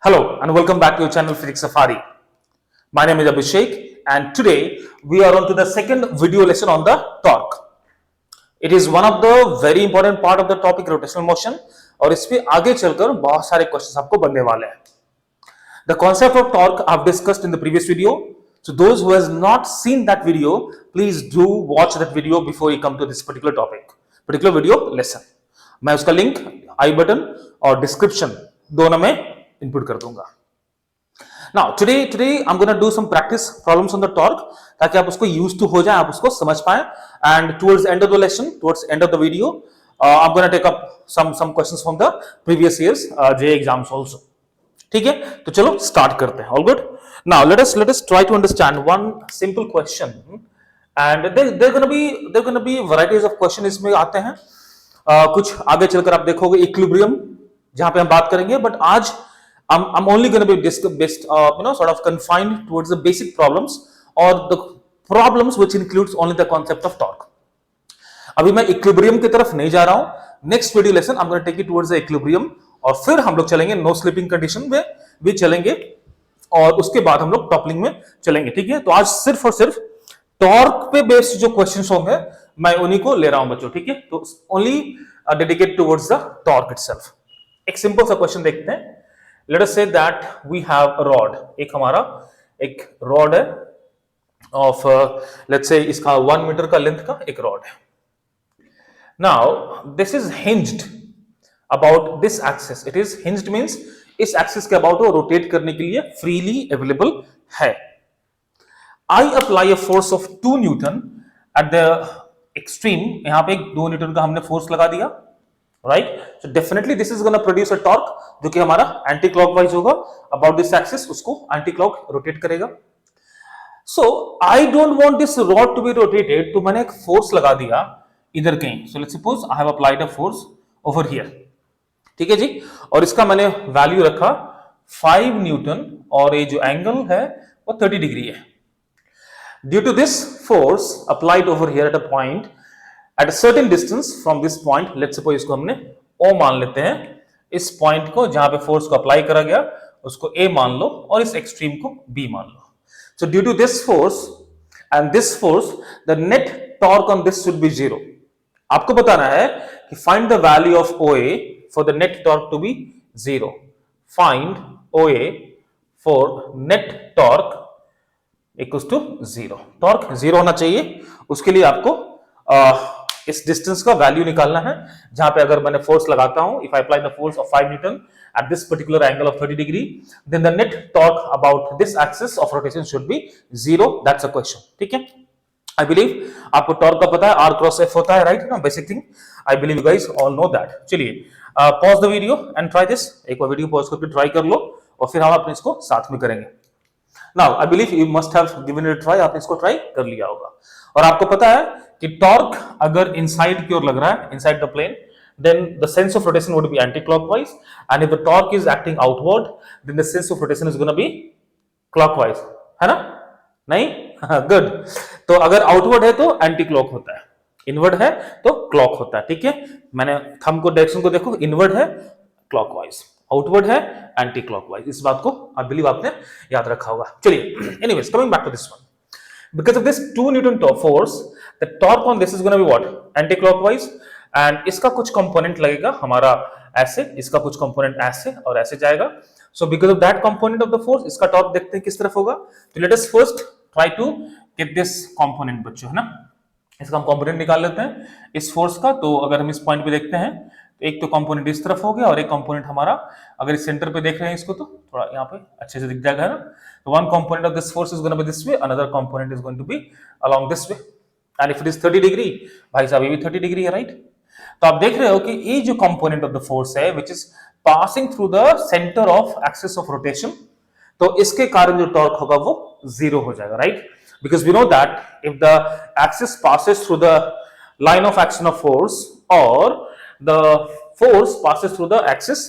Hello and welcome back to your channel Physics Safari. My name is Abhishek and today we are on to the second video lesson on the torque. It is one of the very important part of the topic rotational motion और इस पे आगे चलकर बहुत सारे questions आपको बनने वाले हैं. The concept of torque I've discussed in the previous video. So those who has not seen that video, please do watch that video before you come to this particular video lesson. मैं उसका link आई button और description दोनों में input कर दूंगा. Now today I'm going to do some practice problems on the torque ताकि आप उसको used to हो जाए, आप उसको समझ पाए. And towards the end of the lesson, towards the end of the video, I'm going to take up some questions from the previous years JEE exams also. ठीक है, तो चलो start करते हैं. All good. Now let us try to understand one simple question. And there gonna be varieties of question इसमें आते हैं. कुछ आगे चलकर आप देखोगे इक्विलिब्रियम जहां पे हम बात करेंगे, बट आज I'm only going to be based sort of confined towards the basic problems or the problems which includes only the concept of torque. अभी मैं इक्विलिब्रियम की तरफ नहीं जा रहा हूं. Next video lesson I'm going to take it towards the equilibrium और फिर हम लोग चलेंगे नो स्लिपिंग कंडीशन में भी चलेंगे और उसके बाद हम लोग टॉपलिंग में चलेंगे. ठीक है, तो आज सिर्फ और सिर्फ टॉर्क पे बेस्ड जो क्वेश्चंस होंगे मैं उन्हीं को ले रहा हूं बच्चों. ठीक है, तो only dedicate towards the torque itself. एक सिंपल सा क्वेश्चन देखते हैं. Let us say that we have a rod. एक हमारा एक रॉड है of let's say इसका 1 मीटर का लेंथ का एक रॉड है. Now this is hinged about this axis. It is hinged means इस एक्सिस के अबाउट वो रोटेट करने के लिए फ्रीली अवेलेबल है. I apply a force of 2 Newton at the extreme. यहां पे 2 न्यूटन का हमने फोर्स लगा दिया. Right? So definitely this is going to produce a torque जो कि हमारा एंटी क्लॉकवाइज होगा about this axis, उसको एंटी क्लॉक रोटेट करेगा. So I don't want this rod to be rotated, तो मैंने एक फोर्स लगा दिया इधर कहीं. So let's suppose I have applied a force over here. ठीक है जी, और इसका मैंने वैल्यू रखा 5 न्यूटन और ये जो एंगल है वो 30 डिग्री है. Due to this force applied over here at a point at a certain distance from this point, let's suppose इसको हमने O मान लेते हैं. इस पॉइंट को जहां पे फोर्स को अप्लाई करा गया उसको A मान लो और इस एक्सट्रीम को B मान लो. So due to this force and this force, the net torque on this should be 0. आपको बताना है कि find the value of OA for the net torque to be 0. Find OA for net torque equals to 0. Torque 0 होना चाहिए. उसके लिए आपको इस डिस्टेंस का वैल्यू निकालना है जहां पे अगर मैंने फोर्स लगाता हूं, if I apply the force of 5 Newton at this particular angle of 30 degree, then the net torque about this axis of rotation should be 0. That's a question. ठीक है, I believe आपको टॉर्क का पता है, R cross F होता है, right? ना basic thing. I believe you guys all know that. चलिए pause the video and try this. एक बार वीडियो पॉज करके ट्राई कर लो और फिर हम अपने इसको साथ में करेंगे. Now I believe you must have given it a try. आपने इसको ट्राई कर लिया होगा और आपको पता है कि टॉर्क अगर इनसाइड की ओर लग रहा है, inside the plane, then the sense of rotation would be anti-clockwise, and if the torque is acting outward, then the sense of rotation is going to be clockwise. है ना? नहीं? Good. तो अगर outward है तो anti-clock होता है, inward है तो clock होता है. ठीक है, मैंने थंब को डायरेक्शन को देखो, inward है clockwise, outward है anti-clockwise. इस बात को I believe आपने याद रखा होगा. चलिए, anyways, coming back to this one. Because of this 2 Newton force, the torque on this is going to be what? Anti-clockwise. And इसका कुछ कंपोनेंट लगेगा हमारा ऐसे, इसका कुछ कंपोनेंट ऐसे और ऐसे जाएगा. So because of that component of the force, इसका टॉर्क देखते हैं किस तरफ होगा. तो let us first try to get this component बच्चों, है ना. इसका हम कंपोनेंट निकाल लेते हैं इस फोर्स का. तो अगर हम इस पॉइंट पे देखते हैं तो एक तो कंपोनेंट इस तरफ हो गया और एक कंपोनेंट हमारा अगर इस सेंटर पे देख रहे हैं इसको तो थोड़ा यहाँ पे अच्छे से दिख जाएगा, है ना. तो one component of this force is going to be this way, another component is going to be along this way. And if it is 30 degree, भाई साहब ये भी 30 डिग्री है, राइट. तो आप देख रहे हो कि ये जो कंपोनेंट ऑफ द फोर्स है which is passing through the center of axis of rotation, तो इसके कारण जो टॉर्क होगा वो 0 हो जाएगा, right. Because we know that if the axis passes through the line of action of force or the force passes through the axis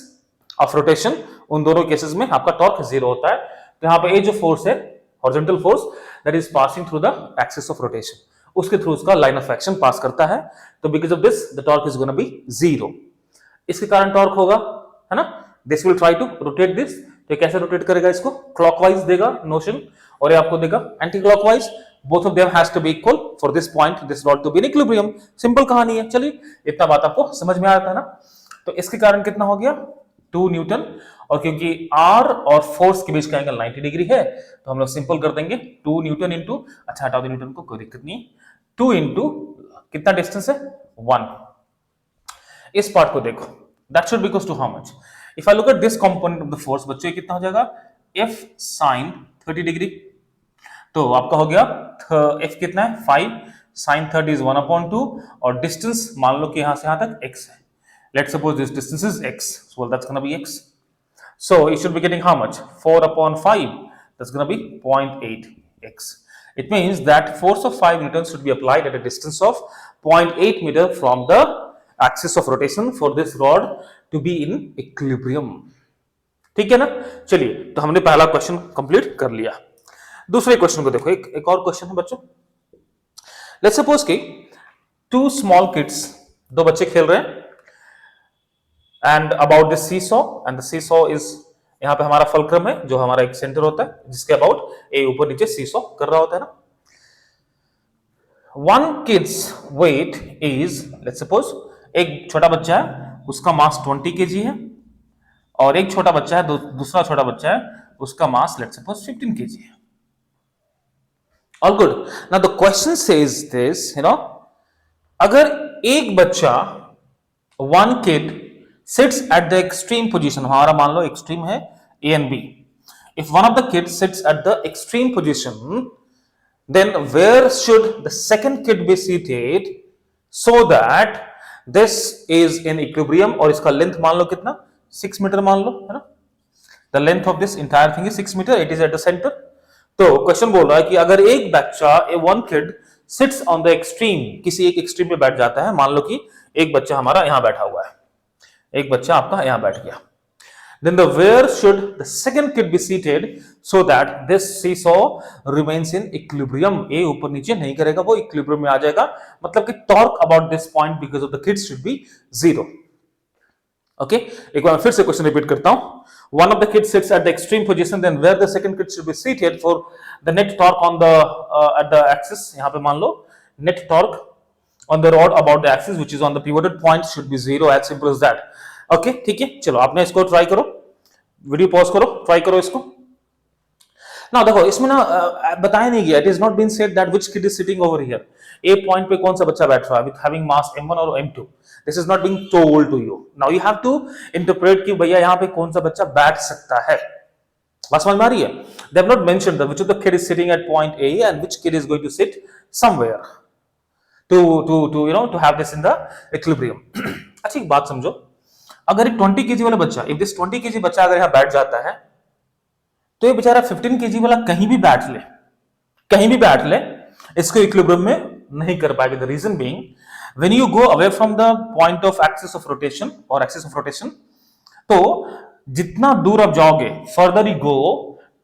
of rotation, उन दोनों केसेस में आपका टॉर्क 0 होता है. तो यहाँ पे ये जो फोर्स है horizontal force that is passing through the axis of rotation, उसके थ्रू उसका लाइन ऑफ एक्शन पास करता है. तो because of this the torque is gonna be 0. इसके कारण टॉर्क होगा, है ना. This will try to rotate this. तो कैसे रोटेट करेगा इसको, क्लॉकवाइज देगा मोशन और ये आपको देगा anti clockwise. Both of them has to be equal for this point this rod to be in equilibrium. Simple कहानी है। चलिए इतना बात आपको समझ में आता है ना। तो इसके कारण कितना हो गया 2 न्यूटन, और क्योंकि आर और फोर्स के बीच का एंगल 90 डिग्री है तो हम लोग सिंपल कर देंगे 2 न्यूटन इंटू, अच्छा हटा दो न्यूटन को, कोई दिक्कत नहीं, 2 इंटू कितना डिस्टेंस है 1। इस पार्ट को देखो, that should be equal to how much, if I look at this component of the force बच्चों कितना हो जाएगा F sin 30 डिग्री। तो आपका हो गया F कितना है 5 sin 30 is 1/2 और डिस्टेंस मान लो कि यहां से यहां तक x है। Let's suppose this distance is x, so that's going to be x. So you should be getting how much 4/5, that's going to be 0.8 x. It means that force of 5 newtons should be applied at a distance of 0.8 meter from the axis of rotation for this rod to be in equilibrium. ठीक है ना। चलिए तो हमने पहला question complete कर लिया। दूसरे क्वेश्चन को देखो, एक और क्वेश्चन है बच्चों। लेट्स सपोज कि 2 स्मॉल किड्स, 2 बच्चे खेल रहे हैं, and about this seesaw, and the seesaw is, यहां पे हमारा फलक्रम है जो हमारा एक सेंटर होता है जिसके अबाउट ए ऊपर नीचे सीसॉ कर रहा होता है ना। One kid's weight is, let's suppose एक छोटा बच्चा है उसका मास 20 kg है, और एक छोटा बच्चा है, दूसरा छोटा बच्चा है उसका मास लेट्स सपोज 15 kg है। All good. Now the question says this, you know, अगर एक बच्चा, one kid sits at the extreme position, हमारा मान लो एक्सट्रीम है A and B. If one of the kids sits at the extreme position, then where should the second kid be seated so that this is in equilibrium? और इसका length मान लो कितना 6 metre मान लो, है ना। The length of this entire thing is 6 metre, it is at the center. तो question बोल रहा है कि अगर एक बच्चा, one kid sits on the extreme, किसी एक एक्सट्रीम पे बैठ जाता है, मान लो कि एक बच्चा हमारा यहां बैठा हुआ है, एक बच्चा आपका यहां बैठ गया, then the where should the second kid be seated so that this seesaw remains in equilibrium? ए ऊपर नीचे नहीं करेगा, वो इक्विलिब्रियम में आ जाएगा, मतलब कि torque about this point because of the kids should be 0। Okay, एक बार फिर से क्वेश्चन रिपीट करता हूं। One of the kids sits at the extreme position, then where the second kid should be seated for the net torque on the at the axis, यहां पे मान लो net torque on the rod about the axis which is on the pivoted point should be 0, as simple as that. Okay ठीक है, चलो आपने इसको try करो, video pause करो, ट्राई करो इसको ना। देखो इसमें ना बताया नहीं गया, it is not been said that which kid is sitting over here, a point पे कौन सा बच्चा बैठ रहा है विद हैविंग मास m1 और m2, this is not being told to you. Now you have to interpret कि भैया यहां पे कौन सा बच्चा बैठ सकता है, बात समझ में आ रही है। They have not mentioned that which of the kid is sitting at point A and which kid is going to sit somewhere to you know to have this in the equilibrium. अच्छा एक बात समझो, अगर एक 20 kg वाला बच्चा, if this 20 kg बच्चा अगर यहां बैठ जाता है तो ये बेचारा 15 kg वाला कहीं भी बैठ ले, कहीं भी बैठ ले, इसको इक्विलिब्रियम में नहीं कर पाएगा। The reason being, when you go away from the point of axis of rotation और एक्सिस ऑफ रोटेशन, तो जितना दूर आप जाओगे फर्दर यू गो,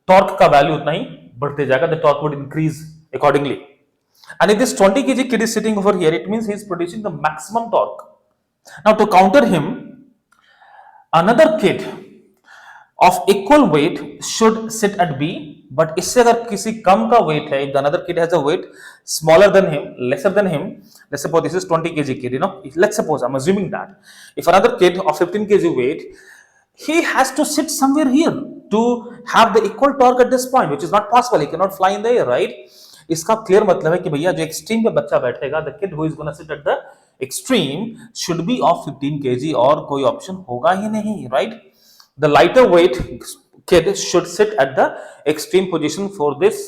टॉर्क का वैल्यू उतना ही बढ़ते जाएगा, the torque would increase accordingly. And if this 20 kg kid is sitting over here, it means he is producing the maximum torque. Now to counter him, another kid of equal weight should sit at B, but इससे अगर किसी कम का weight है, if the another kid has a weight smaller than him, lesser than him, let's suppose this is 20 kg kid, you know, let's suppose I'm assuming that if another kid of 15 kg weight, he has to sit somewhere here to have the equal torque at this point, which is not possible, he cannot fly in the air, right? इसका clear मतलब है कि भैया जो extreme पे बच्चा बैठेगा, the kid who is going to sit at the extreme should be of 15 kg, और कोई ऑप्शन होगा ही नहीं, right? The lighter weight kid should sit at the extreme position for this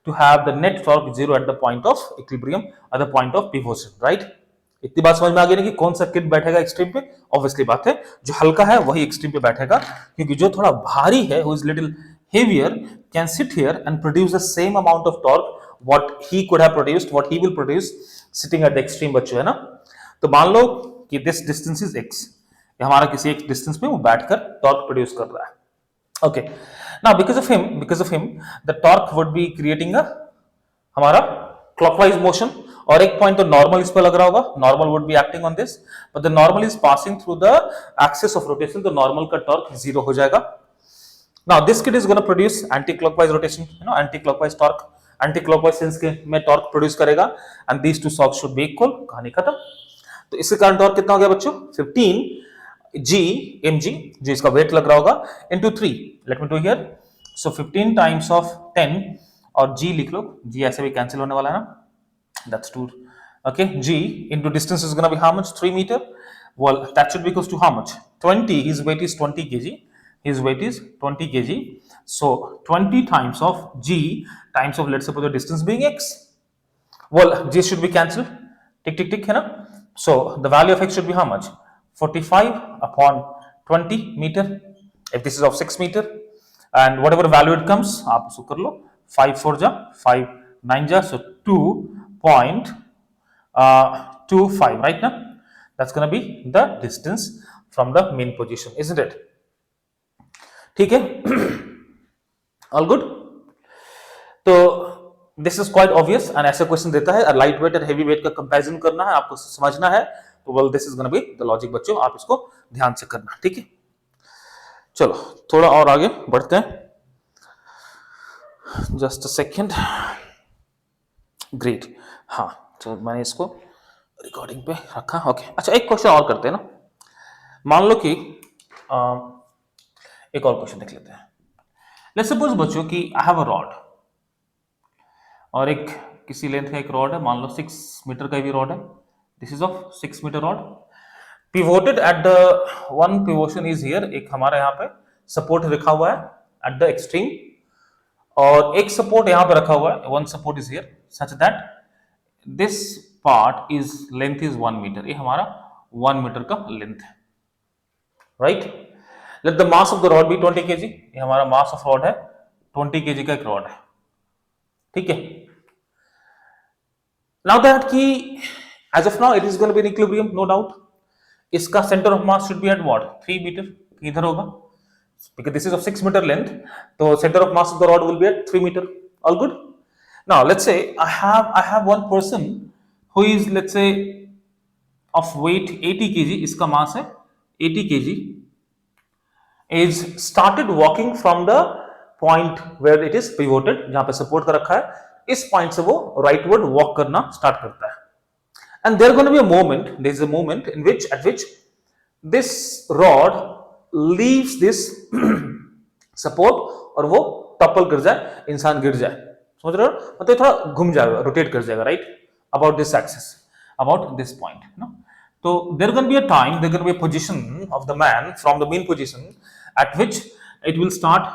to have the net torque 0 at the point of equilibrium, at the point of pivot, right? इतनी बात समझ में आ गई ना कि कौन सा किड बैठेगा एक्सट्रीम पे। ऑब्वियसली बात है जो हल्का है वही एक्सट्रीम पे बैठेगा, क्योंकि जो थोड़ा भारी है, who is little heavier, can sit here and produce the same amount of torque what he could have produced, what he will produce sitting at the extreme बच्चों, है ना। तो मान लो कि this distance is x, ये हमारा किसी एक डिस्टेंस पे वो बैठकर टॉर्क प्रोड्यूस कर रहा है। Okay, now because of him the torque would be creating a हमारा क्लॉकवाइज मोशन, और एक पॉइंट तो नॉर्मल इस पर लग रहा होगा, normal would be acting on this, but the normal is passing through the axis of rotation, तो नॉर्मल का टॉर्क 0 हो जाएगा। Now this kit is going to produce anti-clockwise rotation, anti-clockwise torque. Anti-clockwise sense के में torque produce करेगा and these two shocks should be equal. कहानी खत्म. तो इसके कारण टॉर्क कितना हो गया बच्चों? 15 g mg, जो इसका वेट लग रहा होगा, into 3. Let me do here. So 15 times of 10 और g लिख लो. g ऐसे भी कैंसिल होने वाला है ना. That's 2. Okay, g into distance is going to be how much? 3 meter. Well, that should be equals to how much? 20. His weight is 20 kg. His weight is 20 kg. So 20 times of g times of, let's suppose the distance being x. Well, g should be cancelled. Tick tick tick, है ना? So the value of x should be how much? 45 upon 20 meter. If this is of 6 meter, and whatever value it comes, आप उसको कर लो. 5 4 जा 5 9 जा, so 2.25, right now? That's gonna be the distance from the main position, isn't it? ठीक है. All good. तो this is quite obvious, and ऐसा question देता है लाइट वेट और हेवी वेट का कंपैरिजन करना है, आपको समझना है, तो well this is gonna be the logic बच्चों, आप इसको ध्यान से करना. ठीक है, चलो थोड़ा और आगे बढ़ते हैं. Just a second. ग्रेट. हाँ, तो मैंने इसको रिकॉर्डिंग पे रखा. ओके, अच्छा एक क्वेश्चन और करते हैं ना. मान लो कि एक और क्वेश्चन देख लेते हैं. लेट्स सपोज बच्चों कि आई हैव अ रॉड, और एक किसी लेंथ का एक रॉड है, मान लो 6 मीटर का भी रॉड है. This is of 6 metre rod, pivoted at the one position is here. एक हमारा यहाँ पे सपोर्ट रखा हुआ है एट द एक्सट्रीम, और एक सपोर्ट यहाँ पे रखा हुआ है, one support is here such that this part is length is 1 metre. ये हमारा 1 मीटर का लेंथ है, right. Let the mass of the rod be 20 kg. ये हमारा मास ऑफ रॉड है, 20 kg का एक रॉड है. ठीक है. नाउ दैट की edge of now it is going to be in equilibrium, no doubt. इसका centre of mass should be at what? 3 metre. इधर होगा, because this is of 6 metre length, तो centre of mass of the rod will be at 3 metre. All good. Now let's say I have one person who is, let's say, of weight 80 kg. इसका मास है 80 kg. is started walking from the point where it is pivoted, जहां पे support कर रखा है. इस point से वो rightward वॉक करना स्टार्ट करता है. and there going to be a moment, there is a moment in which at which this rod leaves this support और वो टॉपल कर जाए, इंसान गिर जाए. समझ रहे हो? मतलब थोड़ा घूम जाएगा, रोटेट कर जाएगा, right, about this axis, about this point, no. So there going to be a time, there going to be a position of the man from the main position at which it will start,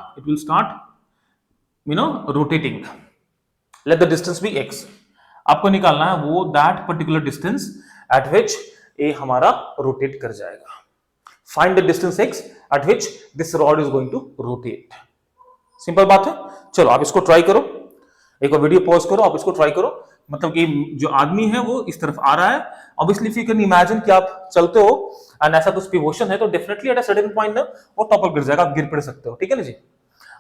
rotating. Let the distance be x. आपको निकालना है वो that particular distance at which ये हमारा rotate कर जाएगा. Find the distance x at which this rod is going to rotate. Simple बात है. चलो आप इसको ट्राई करो, एक बार वीडियो पॉज करो, आप इसको ट्राई करो. मतलब कि जो आदमी है वो इस तरफ आ रहा है. Obviously if you can imagine कि आप चलते हो एंड ऐसा कुछ पिवोशन है, तो definitely at a certain point ना वो टॉपल गिर जाएगा, आप गिर पड़ सकते हो. ठीक है ना जी.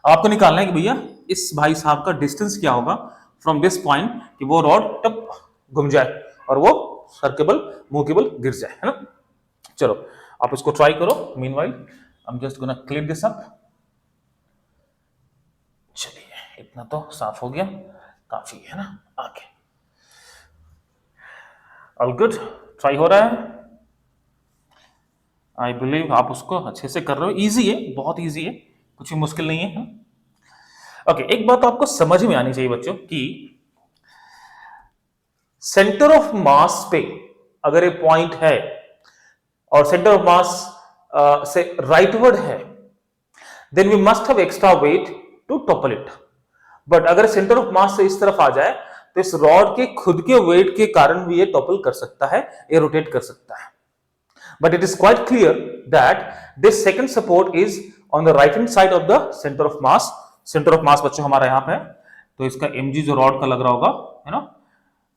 आपको निकालना है कि भैया इस भाई साहब का डिस्टेंस क्या होगा फ्रॉम दिस पॉइंट कि वो रॉड टप घूम जाए और वो सर्केबल मूवेबल गिर जाए, है ना. चलो आप इसको ट्राई करो. Meanwhile I am just gonna clear this up. चलिए इतना तो साफ हो गया, काफी है ना. आगे ऑल गुड. ट्राई हो रहा है. आई बिलीव आप उसको अच्छे से कर रहे हो. इजी है, बहुत इजी है, कुछ भी मुश्किल नहीं है. ओके, एक बात आपको समझ में आनी चाहिए बच्चों कि सेंटर ऑफ मास पे अगर एक पॉइंट है और सेंटर ऑफ मास से राइटवर्ड है, then we must have extra weight to topple it. But अगर सेंटर ऑफ मास से इस तरफ आ जाए तो इस रॉड के खुद के वेट के कारण भी ये टॉपल कर सकता है, ये रोटेट कर सकता है. But it is quite clear that this second support is on the right hand side of the centre of mass. Centre of मास बच्चों हमारा यहाँ पे है, तो इसका mg जो रॉड का लग रहा होगा, है ना,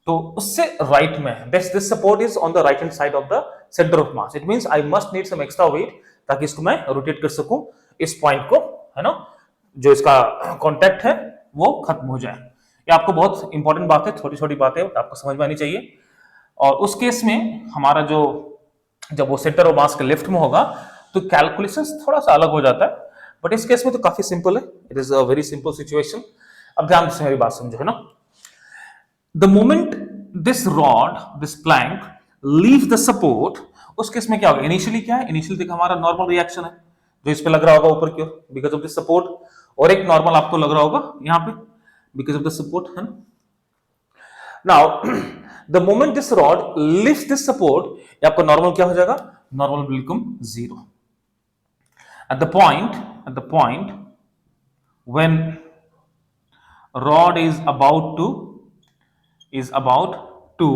तो उससे राइट में है. This support is on the right hand side of the centre of mass. It means I must need some extra weight ताकि इसको मैं रोटेट कर सकूं, इस पॉइंट को, है ना, जो इसका कॉन्टैक्ट है वो खत्म हो जाए. ये आपको बहुत इंपॉर्टेंट बात है, छोटी छोटी बातें आपको समझ में आनी चाहिए. और उस केस में हमारा जब वो सेंटर ऑफ मास के लेफ्ट में होगा तो कैलकुलेशंस थोड़ा सा अलग हो जाता है. बट इस केस में तो काफी सिंपल है, it is a very simple situation. अब ध्यान से मेरी बात समझो, है ना। The moment this rod, this plank leave the support, उस केस में क्या होगा, इनिशियली क्या है, इनिशियली देखो हमारा नॉर्मल रिएक्शन है जो इस पे लग रहा होगा ऊपर की ओर बिकॉज ऑफ दिस सपोर्ट, और एक नॉर्मल आपको लग रहा होगा यहाँ पे बिकॉज ऑफ द सपोर्ट, है ना। Now the moment this rod lifts this support, ये आपका नॉर्मल क्या हो जाएगा, normal will become zero. At the point when rod is about to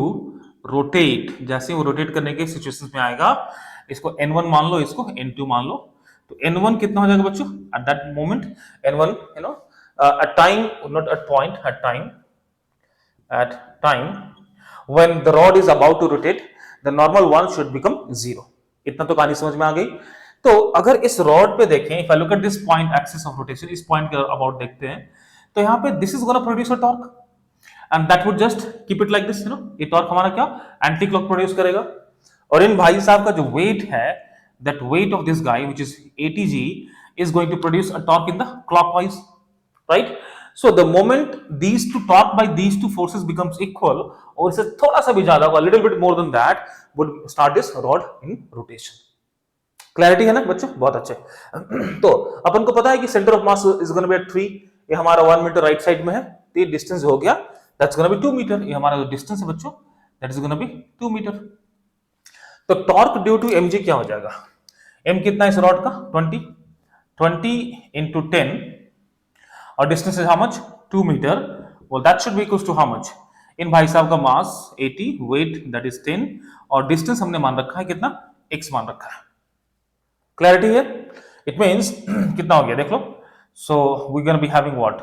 rotate, जैसे वो रोटेट करने के सिचुएशंस में आएगा, इसको n1 मान लो, इसको n2 मान लो, तो n1 कितना हो जाएगा बच्चों, at that moment n1, you know, at time, not at point, at time when the rod is about to rotate, the normal one should become zero। इतना तो कहानी समझ में आ गई। तो अगर इस रॉड पे देखें, if I look at this point axis of rotation, इस पॉइंट के अबाउट देखते हैं, तो यहाँ पे this is gonna produce a torque and that would just keep it like this, you know. ये टॉर्क हमारा क्या, एंटी क्लॉक प्रोड्यूस करेगा, और इन भाई साहब का जो वेट है, that weight of this guy which is ATG is going to produce a torque in the clockwise, right. So the moment these two torque by these two forces becomes equal, और इससे थोड़ा सा भी ज्यादा होगा, little bit more than that, would start this rod in rotation। Clarity है ना बच्चों, बहुत अच्छे। तो अपन को पता है कि centre of mass is gonna be at 3, ये हमारा 1 मीटर राइट साइड में है, तो ये डिस्टेंस हो गया, दैट्स गोना बी 2 मीटर, ये हमारा जो डिस्टेंस है बच्चों, that is gonna be 2 metre. तो टॉर्क ड्यू टू mg क्या हो जाएगा, m कितना है इस रॉड का, 20 into 10, और distance is how much, 2 metre, well that should be equals to how much, इन भाई साहब का मास 80, वेट दैट इज 10, और डिस्टेंस हमने मान रखा है कितना, x मान रखा है। क्लैरिटी है, इट मींस कितना हो गया देख लो, so we gonna be having what,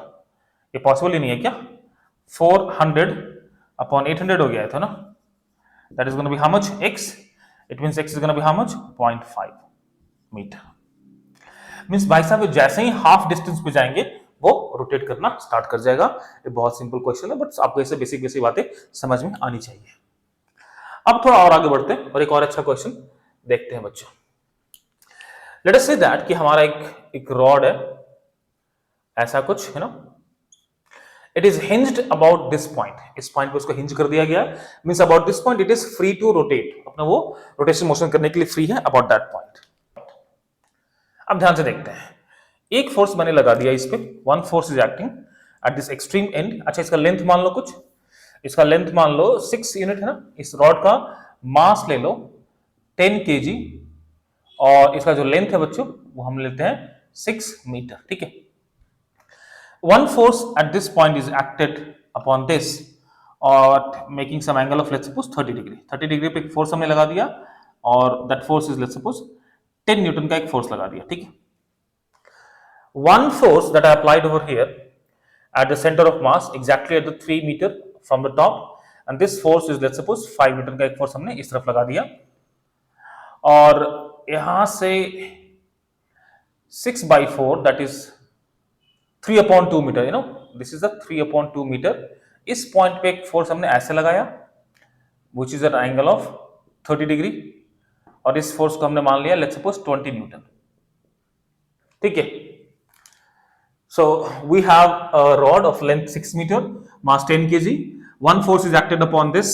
ये पॉसिबल ही नहीं है क्या, 400 अपॉन 800 हो गया है, था ना, that is gonna be how much, x, it means x is gonna be how much, 0.5 metre. Means भाई साहब जैसे ही हाफ डिस्टेंस पे जाएंगे वो रोटेट करना स्टार्ट कर जाएगा। ये बहुत सिंपल क्वेश्चन है, बट आपको ऐसे बेसिक बेसिक बातें समझ में आनी चाहिए। अब थोड़ा और आगे बढ़ते हैं और एक और अच्छा क्वेश्चन देखते हैं बच्चों। लेट अस से दैट कि हमारा एक रॉड है, ऐसा कुछ है ना, it is hinged about this point, इस पॉइंट पे उसको हिंज कर दिया गया, means about this point it is free to rotate, अपना वो रोटेशन मोशन करने के लिए फ्री है अबाउट दैट पॉइंट। अब ध्यान से देखते हैं, एक फोर्स मैंने लगा दिया इस पे, one force is acting at this extreme and. अच्छा, इसका लेंथ मान लो कुछ, इसका लेंथ मान लो 6 यूनिट है ना, इस रॉड का मास ले लो 10 kg, और इसका जो लेंथ है बच्चों वो हम लेते हैं 6 मीटर, ठीक है। One force at this point is acted upon this और making some angle of let's suppose 30 degree, 30 degree पे एक फोर्स हमने लगा दिया, और that force is let's suppose 10 newton का एक फोर्स लगा दिया, ठीक है। One force that I applied over here at the center of mass exactly at the 3 meter from the top, and this force is let's suppose 5 metre का एक force हमने इस तरफ लगा दिया, और यहां से 6/4 that is 3/2 metre, you know this is the 3/2 metre. इस पॉइंट पे एक फोर्स हमने ऐसे लगाया which is at angle of 30 degree, और इस फोर्स को हमने मान लिया let's suppose 20 न्यूटन, ठीक है। So we have a rod of length 6 meter, mass 10 kg. One force is acted upon this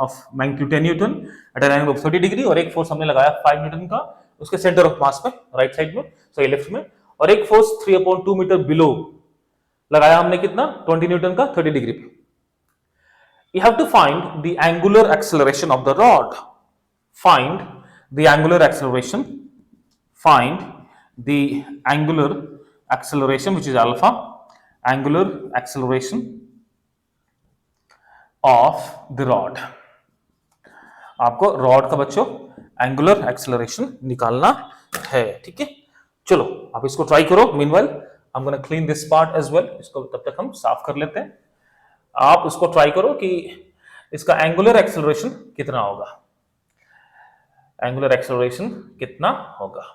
of magnitude 10 Newton at an angle of 30 degree, और एक फोर्स हमने लगाया 5 न्यूटन का उसके सेंटर ऑफ मास पे right side में, सॉरी लेफ्ट में, और एक फोर्स 3/2 मीटर बिलो लगाया हमने कितना, 20 न्यूटन का 30 डिग्री पे। You have to find the angular acceleration of the rod. Find the angular acceleration. Find the angular acceleration which is alpha, angular acceleration of the rod। आपको rod का बच्चों angular acceleration निकालना है, ठीक है। चलो आप इसको ट्राई करो, meanwhile I am gonna clean this part as well, इसको तब तक हम साफ कर लेते हैं। आप उसको ट्राई करो कि इसका एंगुलर एक्सेलरेशन कितना होगा, एंगुलर एक्सेलरेशन कितना होगा।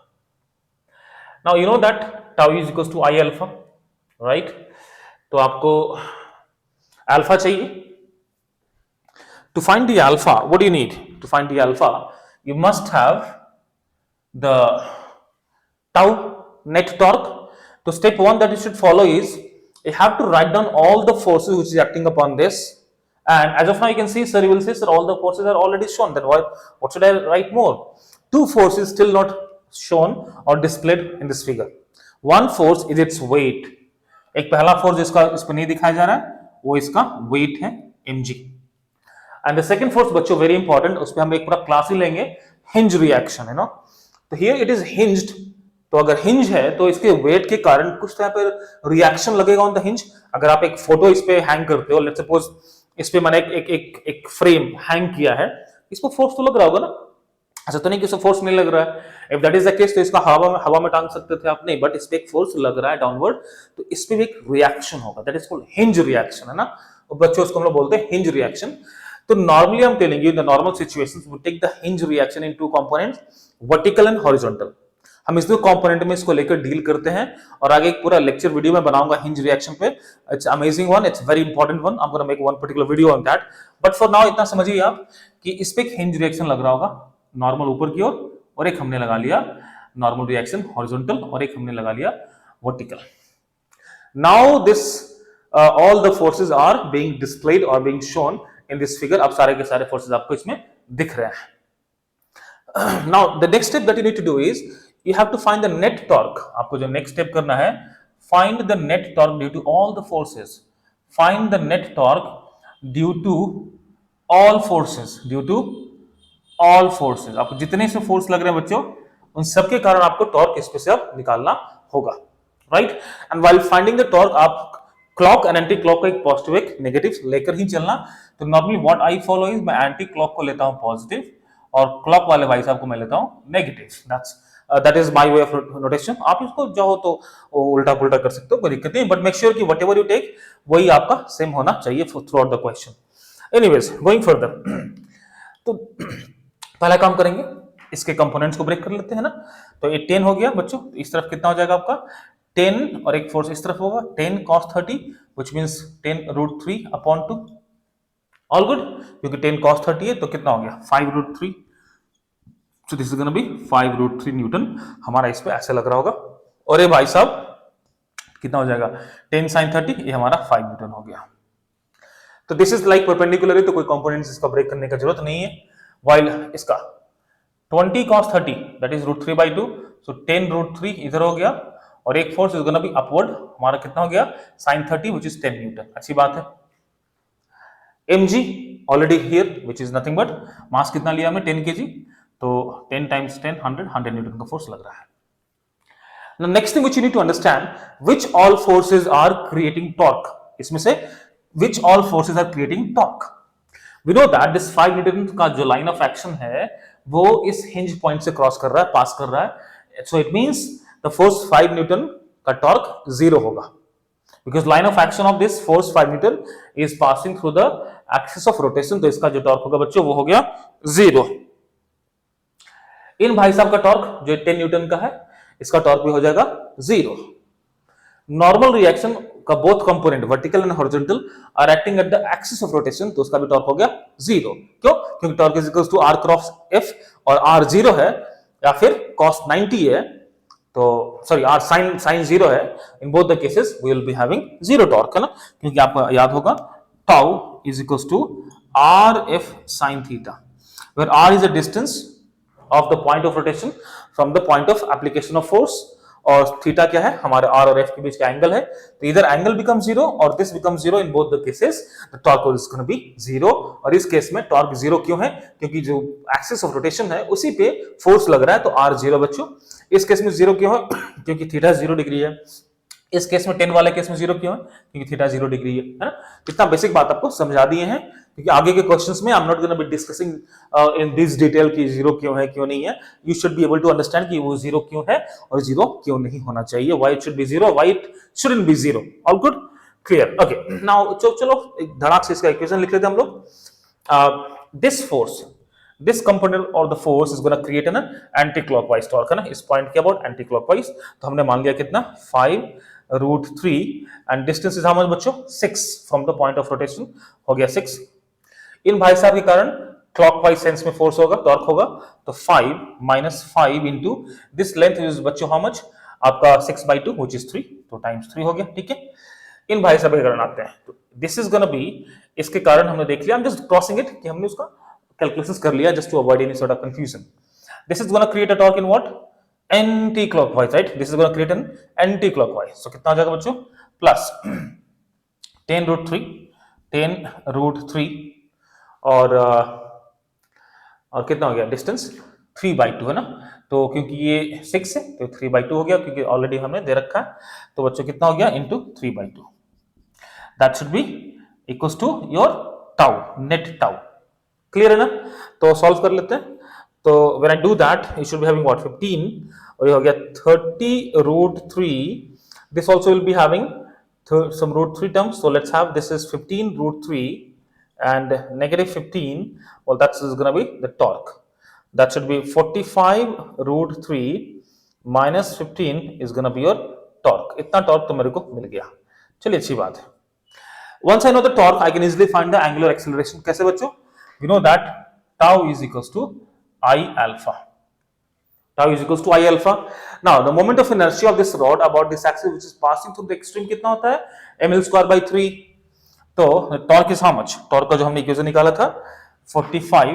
Now you know that tau is equals to I alpha, right? तो आपको alpha चाहिए। To find the alpha, what do you need? To find the alpha, you must have the tau net torque तो step one that you should follow is you have to write down all the forces which is acting upon this, and as of now you can see sir, you will say sir all the forces are already shown, then what should I write more? Two forces still not shown or displayed in this figure. One force is its weight. एक पहला force जिसका इस पर नहीं दिखाया जा रहा है वो इसका वेट है mg, and the second force बच्चों वेरी इंपॉर्टेंट, उस पर हम एक पूरा क्लास ही लेंगे, हिंज रिएक्शन है ना। तो हियर इट इज हिंज्ड, तो अगर हिंज है तो इसके वेट के कारण कुछ तरह पर रिएक्शन लगेगा ऑन द हिंज। अगर आप एक फोटो इस पे हैंग करते हो, लेट्स सपोज इस पे मैंने एक फ्रेम हैंग किया है, इस पर फोर्स तो लग रहा होगा ना, ऐसा तो नहीं कि इसको फोर्स नहीं लग रहा है। If that is the case तो इसका हवा में टांग सकते थे आप, नहीं, बट इस पे एक फोर्स लग रहा है डाउनवर्ड, तो इस पे भी एक रिएक्शन होगा, that is called hinge reaction, है ना। और बच्चों उसको हम लोग बोलते हैं हिंज रिएक्शन। तो normally I am telling you in the normal situations we take the hinge reaction in two components, vertical and horizontal. हम इस दो कंपोनेंट में इसको लेकर डील करते हैं और आगे एक पूरा लेक्चर वीडियो में बनाऊंगा हिंज रिएक्शन पे। It's amazing one, it's very important one, I am gonna make one particular video on that, but for now इतना समझिए आप कि इस पे एक हिंज रिएक्शन लग रहा होगा नॉर्मल ऊपर की ओर, और एक हमने लगा लिया नॉर्मल रिएक्शन हॉरिजॉन्टल, और एक हमने लगा लिया vertical. Now this all the forces are being displayed और being shown in this figure. अब सारे के सारे फोर्सेस आपको इसमें दिख रहे हैं। Now the next step that you need to do is you have to find the net torque. आपको जो नेक्स्ट स्टेप करना है, find the net torque due to all the forces. Find the net torque due to all forces. Due to all forces. आपको जितने से force लग रहे हैं बच्चों, उन सबके कारण आपको टॉर्क इस पे से अब निकालना होगा, right. And while finding the torque आप क्लॉक एंड एंटी क्लॉक का एक पॉजिटिव एक नेगेटिव लेकर ही चलना। तो normally what I follow is मैं एंटी क्लॉक को लेता हूं पॉजिटिव और क्लॉक वाले भाई साहब को मैं लेता हूं negative. That is my way of notation. आप इसको चाहो तो उल्टा पुल्टा कर सकते हो, कोई दिक्कत नहीं, बट मेक श्योर कि व्हाटएवर यू टेक वही आपका सेम होना चाहिए through out the question. Anyways going further, तो पहला काम करेंगे, इसके कंपोनेंट्स को ब्रेक कर लेते हैं ना। तो ये 10 हो गया बच्चों, इस तरफ कितना हो जाएगा आपका 10 और एक फोर्स इस तरफ होगा 10 cos 30 which means 10 √3 upon 2। All good, क्योंकि 10 cos 30 है तो कितना हो गया 5 √3, so this is going to be 5 √3 Newton. हमारा इस पे ऐसे लग रहा होगा, और ये भाई साहब कितना हो जाएगा 10 sin 30, ये हमारा 5 न्यूटन हो गया। तो दिस इज लाइक परपेंडिकुलर है, तो कोई कंपोनेंट्स इसका ब्रेक करने का जरूरत नहीं है। व्हाइल इसका 20 cos 30 दैट इज √3/2, सो 10 √3 इधर हो गया, और एक force is gonna be upward, हमारा कितना हो गया sin 30 व्हिच इज 10 न्यूटन। अच्छी बात है। mg already here which is nothing but mass कितना लिया हमने 10 kg, तो 10 times 10 100 न्यूटन का फोर्स लग रहा है। Now next thing which you need to understand, which all forces are creating torque, इसमें से which all forces are creating torque? We know that this 5 Newton का जो लाइन ऑफ एक्शन है वो इस हिंज पॉइंट से क्रॉस कर रहा है, पास कर रहा है, so it means the force 5 Newton का टॉर्क 0 होगा, because line of action of this force 5 Newton is passing through the axis of rotation, तो इसका जो टॉर्क होगा बच्चों वो हो गया 0। इन भाई साहब का टॉर्क जो 10 न्यूटन का है, इसका टॉर्क भी हो जाएगा 0। नॉर्मल रिएक्शन का both component vertical and horizontal are acting at the axis of rotation, तो उसका भी टॉर्क हो गया 0। क्यों? क्योंकि torque is equal to r cross f, और r 0 है या फिर cos 90 है, तो सॉरी r sin 0 है। In both the cases we will be having 0 torque, है ना, क्योंकि आपको याद होगा tau is equal to rf sin theta, where r is a distance of the point of rotation from the point of application of force, और theta क्या है हमारे r और f के बीच का एंगल है, तो इधर एंगल बिकम 0 और this become 0, in both the cases the torque is gonna be 0। और इस केस में टॉर्क 0 क्यों है? क्योंकि जो एक्सिस ऑफ रोटेशन है उसी पे फोर्स लग रहा है, तो r 0 बच्चों। इस केस में 0 क्यों है? क्योंकि थीटा 0 डिग्री है। इस केस में 10 वाले केस में 0 क्यों है? क्योंकि थीटा 0 डिग्री है ना। कितना बेसिक बात आपको समझा दिए हैं, क्योंकि आगे के क्वेश्चंस में I am not gonna be discussing in this detail कि 0 क्यों है क्यों नहीं है। You should be able to understand कि वो 0 क्यों है और 0 क्यों नहीं होना चाहिए, why it should be 0, why it shouldn't be 0। All good, clear, okay. Now चलो एक धड़ाक से इसका इक्वेशन लिख लेते हैं हम लोग। This force, this component or the force is going to create an anti-clockwise torque, है ना। इस पॉइंट के अबाउट anti-clockwise, तो हमने मान लिया कितना 5 √3 and distance is how much बच्चों 6 from the point of rotation, हो गया 6। इन भाई साहब के कारण clockwise सेंस में फोर्स होगा, टॉर्क होगा, तो 5 - 5 into this length is बच्चों how much आपका 6/2 which is 3। तो टाइम्स 3 हो गया, ठीक है। इन भाई सब करना आते हैं, तो दिस इज गोना बी, इसके कारण हमने देख लिया, हम जस्ट क्रॉसिंग इट कि हमने उसका कैलकुलेशंस कर लिया just to avoid any sort of confusion. This is gonna create a torque in what, anti clockwise, right. This is gonna create an anti clockwise. So कितना हो जाएगा बच्चों, प्लस 10 रूट 3, 10 रूट 3 और कितना हो गया डिस्टेंस 3/2 है ना, तो क्योंकि ये 6 है तो 3/2 हो गया, क्योंकि ऑलरेडी हमने दे रखा है। तो बच्चों कितना हो गया into 3/2, that should be equals to your tau, net tau. Clear है ना, तो सॉल्व कर लेते हैं। तो when I do that you should be having what 15, और ये हो गया 30 root 3, this also will be having some root 3 terms, so let's have this is 15 root 3 and negative 15, well that's going to be the torque, that should be 45 root 3 minus 15 is going to be your torque। इतना torque तो मेरे को मिल गया, चलिए अच्छी बात है। Once I know the torque I can easily find the angular acceleration। कैसे बच्चों, we know that tau is equals to I alpha, tau is equals to I alpha। Now the moment of inertia of this rod about this axis which is passing through the extreme कितना होता है, ml square by 3। तो torque is how much, torque का जो हमने equation निकाला था 45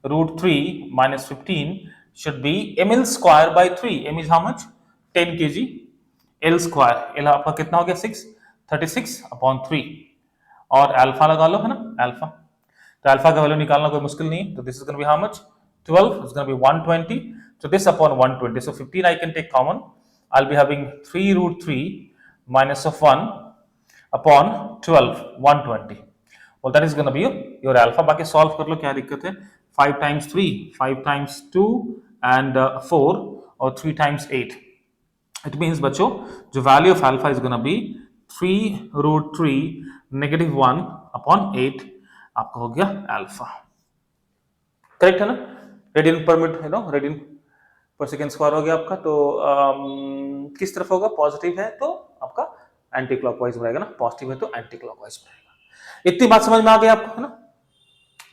root 3 minus 15 should be ml square by 3, m is how much 10 kg, l square, l आपका कितना हो गया 6, 36 upon 3, और अल्फा लगा लो है ना अल्फा, तो अल्फा का वैल्यू निकालना कोई मुश्किल नहीं है। तो this is gonna be how much 12, is gonna B 120, so this upon 120, so 15 I can take common, I'll be having 3 root 3 minus of 1 upon 12, 120, well that is going to be your alpha। बाकी solve कर लो, क्या दिक्कत है, 5 times 3, 5 times 2 and 4 और 3 times 8, it means बच्चों जो value of alpha is gonna be 3 root 3 negative 1 upon 8, आपका हो गया अल्फा। करेक्ट है ना, रेडियन पर मिनट है ना, रेडियन पर सेकेंड स्क्वायर हो गया आपका। तो किस तरफ होगा, पॉजिटिव है तो आपका एंटी क्लॉकवाइज रहेगा ना, पॉजिटिव है तो एंटी क्लॉकवाइज रहेगा। इतनी बात समझ में आ गई आपको है ना,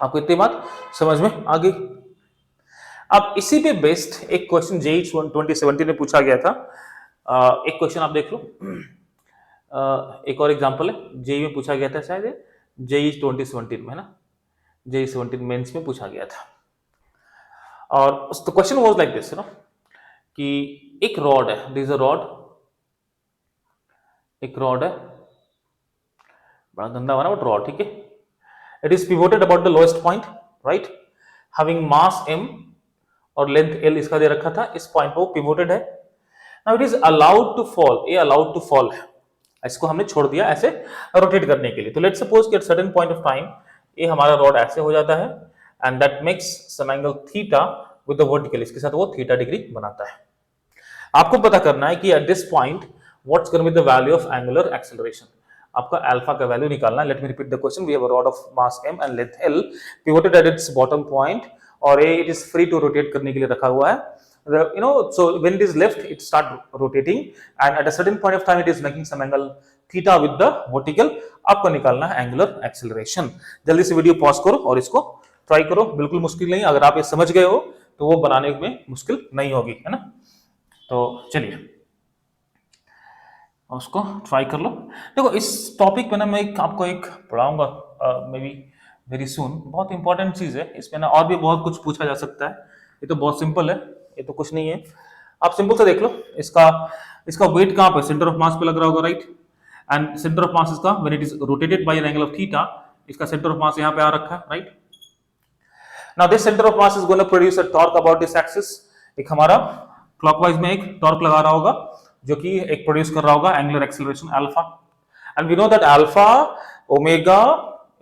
आपको इतनी बात समझ में आ गई। अब इसी पे बेस्ड एक क्वेश्चन जेई 2017 में पूछा गया था, एक क्वेश्चन आप देख लो, एक और एग्जांपल है, जेई में पूछा गया था शायद, जेई 2017 में है ना, जेई 17 मेंस में पूछा गया था। और तो क्वेश्चन वाज लाइक दिस ना, कि एक रॉड है, दिस इज अ रॉड, एक रॉड है, बड़ा गंदा बना बट रॉड, ठीक है। It is pivoted about the lowest point, right, having mass m और लेंथ l इसका दे रखा था, इस पॉइंट पे वो पिवोटेड है। Now it is allowed to fall, ये अलाउड टू फॉल है, इसको हमने छोड़ दिया ऐसे रोटेट करने के लिए। तो लेट्स सपोज कि at certain point of time ये हमारा रॉड ऐसे हो जाता है and that makes some angle theta with the vertical, इसके साथ वो थीटा डिग्री बनाता है। आपको पता करना है कि at this point what's gonna be the value of angular acceleration, आपका अल्फा का वैल्यू निकालना है। Let me repeat the question, we have a rod of mass m and length l pivoted at its bottom point, और ये it is free to rotate करने के लिए रखा हुआ है। You know, so when it is left it start rotating and at a certain point of time it is making some angle theta with the vertical। आपको निकालना है angular acceleration. जल्दी से वीडियो पॉज करो और इसको ट्राई करो, बिल्कुल मुश्किल नहीं, अगर आप ये समझ गए हो तो वो बनाने में मुश्किल नहीं होगी, है ना। तो चलिए उसको ट्राई कर लो। देखो इस टॉपिक पे ना मैं आपको एक पढ़ाऊंगा मे बी वेरी सून, बहुत इंपॉर्टेंट चीज है इसमें ना, और भी बहुत कुछ पूछा जा सकता है। ये तो बहुत सिंपल है, ये तो कुछ नहीं है, आप सिंपल से देख लो। इसका वेट कहां पे, सेंटर ऑफ मास पे लग रहा होगा, right, and centre of mass इसका when it is rotated by an angle of theta, इसका सेंटर ऑफ मास यहां पे आ रखा है, right. Now this centre of mass is gonna produce a torque about this axis, एक हमारा clockwise में एक टॉर्क लगा रहा होगा जो कि एक प्रोड्यूस कर रहा होगा angular acceleration alpha, and we know that alpha omega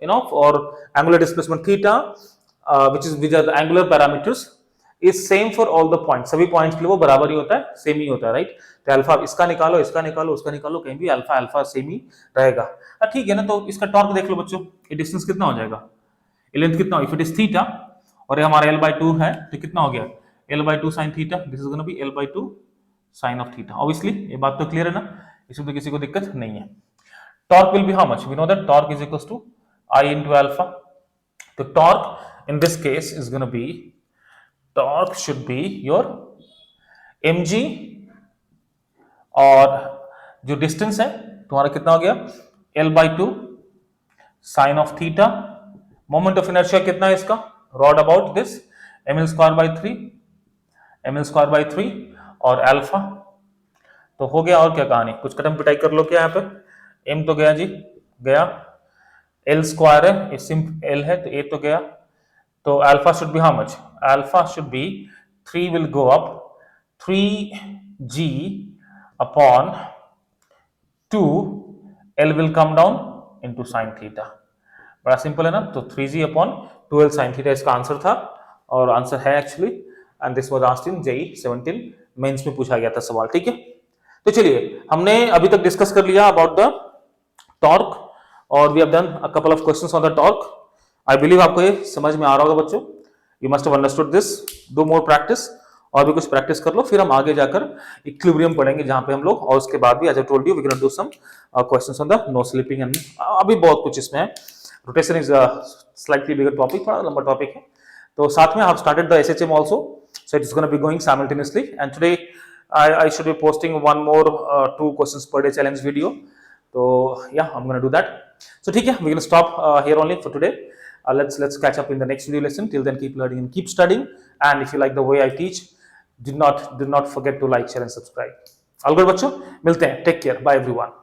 you know और angular displacement theta which are the angular parameters is same for all the points, सभी पॉइंट्स के लिए वो बराबर ही होता है, सेम ही होता है, राइट। तो अल्फा इसका निकालो, इसका निकालो, उसका निकालो, कहीं भी अल्फा अल्फा सेम ही रहेगा, ठीक है ना। तो इसका टॉर्क देख लो बच्चों, ये डिस्टेंस कितना हो जाएगा, ये लेंथ कितना, इफ इट इज थीटा और ये हमारा l/2 है तो कितना हो गया l/2 sin theta, this is gonna B l/2 sin of theta. Obviously ये बात तो क्लियर है ना, इसमें तो किसी को दिक्कत नहीं है। Torque will be how much, we know that torque is equals to I into alpha। तो torque in this case is going to be, torque should be your mg, और जो डिस्टेंस है तुम्हारा कितना हो गया L/2 sine of theta. Moment of inertia कितना है इसका, rod about this ml² by 3 और अल्फा। तो हो गया, और क्या कहानी, कुछ कटम पिटाई कर लो क्या यहाँ पे। m तो गया जी, गया, L² है, सिंपल L है तो a तो गया, तो alpha should be how much, alpha should be 3 will go up 3g upon 2 L will come down into sine theta. बड़ा सिंपल है ना। तो 3g अपॉन 12 साइन थीटा इसका आंसर था, और आंसर है actually, and this was asked in JEE 17 Mains में पूछा गया था सवाल। ठीक है, तो चलिए हमने अभी तक डिस्कस कर लिया अबाउट द टॉर्क, और we have done a couple of questions on the torque. I believe आपको ये समझ में आ रहा होगा बच्चों, you must have understood this. Do more practice, और भी कुछ प्रैक्टिस कर लो, फिर हम आगे जाकर इक्विलिब्रियम पढ़ेंगे जहां पे हम लोग, और उसके बाद भी as I told you we can do some questions on the no slipping, and अभी बहुत कुछ इसमें है। Rotation is slightly bigger topic, थोड़ा लंबा टॉपिक है। तो साथ में I have started the SHM also, so it is going to be going simultaneously, and today I should be posting one more 2 questions per day challenge video. So yeah, I'm going to do that. So ठीक है, we're going to stop here only for today. Let's catch up in the next video lesson. Till then, keep learning and keep studying. And if you like the way I teach, do not forget to like, share and subscribe. All good बच्चों, मिलते हैं, take care, bye everyone.